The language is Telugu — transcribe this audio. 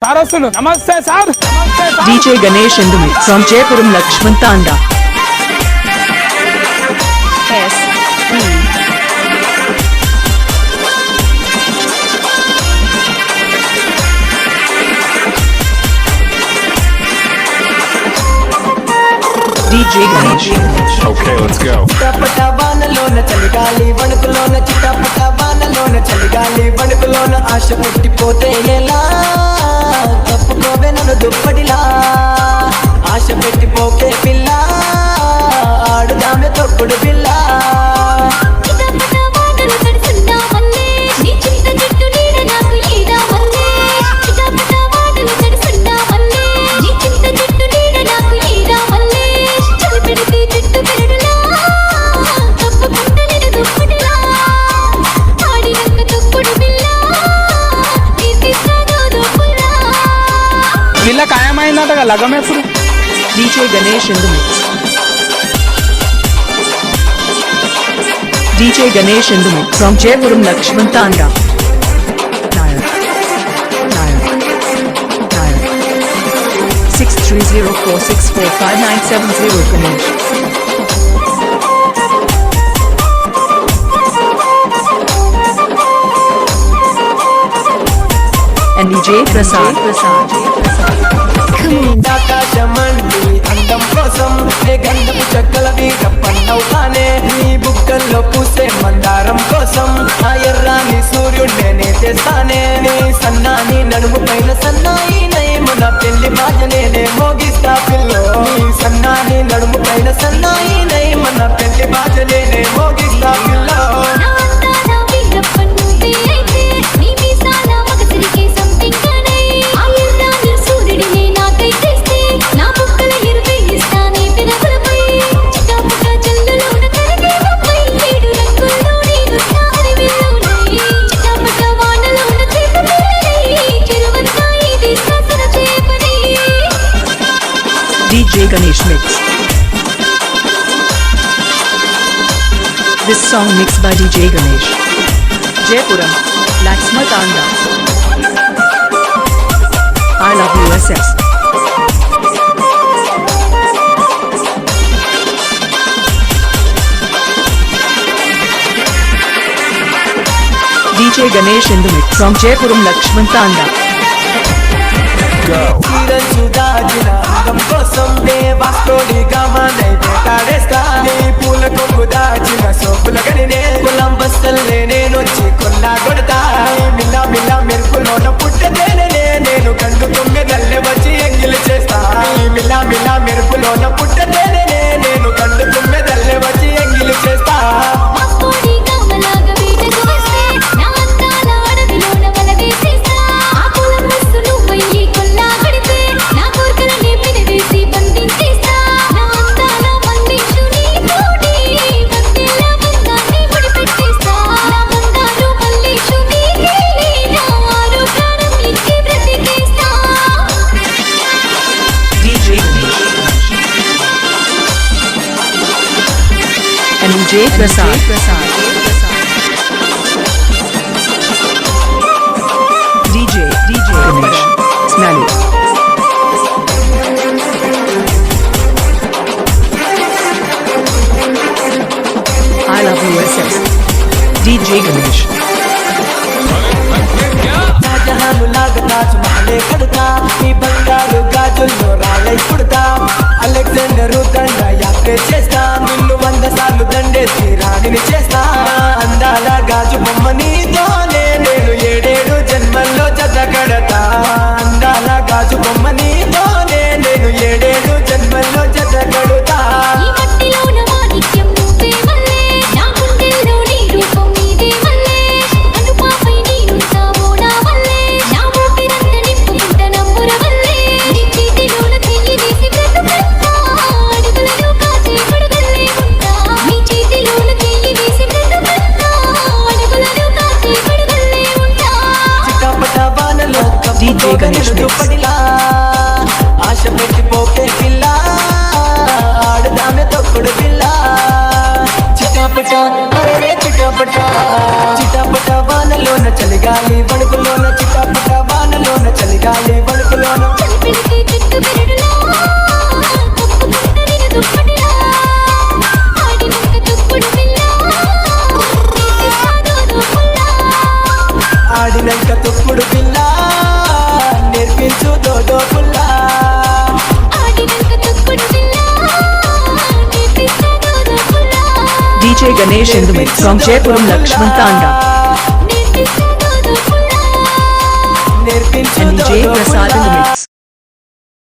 సారస్సులు నమస్తే sir. DJ Ganesh Indumi from Jaipuram Lakshman Tanda. S E DJ Ganesh. Okay, let's go. చిట్టపట వానలోన చలిగాలి వణుకులోన చిట్టపట వానలోన చలిగాలి వణుకులోన ఆశ పుట్టిపోతే ఎలా తప్పుకోవే నన్ను దుప్పటిలా ఆశ పెట్టిపోకే పిల్ల ఆడుదామె తొక్కుడు పిల్ల పిల్ల ఖాయమైందట లగం ఎప్పుడు. DJ Ganesh Indumi. DJ Ganesh Indumi from Jaipuram Lakshman Tanda. Dial 6304645970 Ganesh. And DJ Prasad. ఆకాశమండి అందం కోసం ఏ గంధపు చెక్కల వీర పన్నవుతానే నీ బుక్కల్లో పూసే మందారం కోసం ఆ ఎర్రాని సూర్యుడు నేనే తెస్తానే నీ సన్నాని నడుము పైన సన్నాయి నయమున పెళ్లి బాజనే మోగిస్తా పిల్లో నీ సన్నాని నడుము పైన సన్నాయి నయమున పెళ్లి బాజనే మోగిస్తా pillow DJ Ganesh Mix. This song mixed by DJ Ganesh. Jaipuram, Lakshman Tanda. I love USS. DJ Ganesh Indumi from Jaipuram Lakshman Tanda. Go. తీరచ్చు దాచిన అందం కోసం దేవాస్తోడి గమనై వేటాడేస్తా నీ పూల కొంగు దాచిన సోపుల గడినే కులం బస్తల్లే నేనొచ్చి కొల్లా కొడతా మిల్ల మిల్ల మెరుపులోన పుట్టదేనే నేను కండు తొమ్మిదల్లే వచ్చి ఎంగిలి చేస్తా మిల్ల మిల్ల మెరుపులోన పుట్టదేనే నేను కండు తొమ్మిదల్లే వచ్చి ఎంగిలి చేస్తా And DJ Prasad. DJ Ganesh. Smelly. I love USS. DJ Ganesh. Shah Jahan లాగా తాజ్ మహలే కడతా నీ బంగారు గాజుల్లో రాళ్ళై పుడతా అలెగ్జాండరు దండ యాత్ర చేస్తా నిన్ను 100 సార్లు దండేసి రాణిని చేస్తా అందాల గాజు బొమ్మ నీతోనే నేను 7 జన్మల్లో జత కడతా అందాల గాజు బొమ్మ నీతోనే నేను 7 జన్మల్లో జత కడతా DJ Ganesh Mix. ఆశ పెట్టిపోకే పిల్ల ఆడుదామె తొక్కుడు పిల్ల చిటాపట అరే చిటాపట చిటాపట వానలోన చలిగాలి వణుకులోన చిటాపట వానలోన చలిగాలి Ganesh in the mix from Jaipuram Lakshman Tanda. And DJ Prasad in the mix.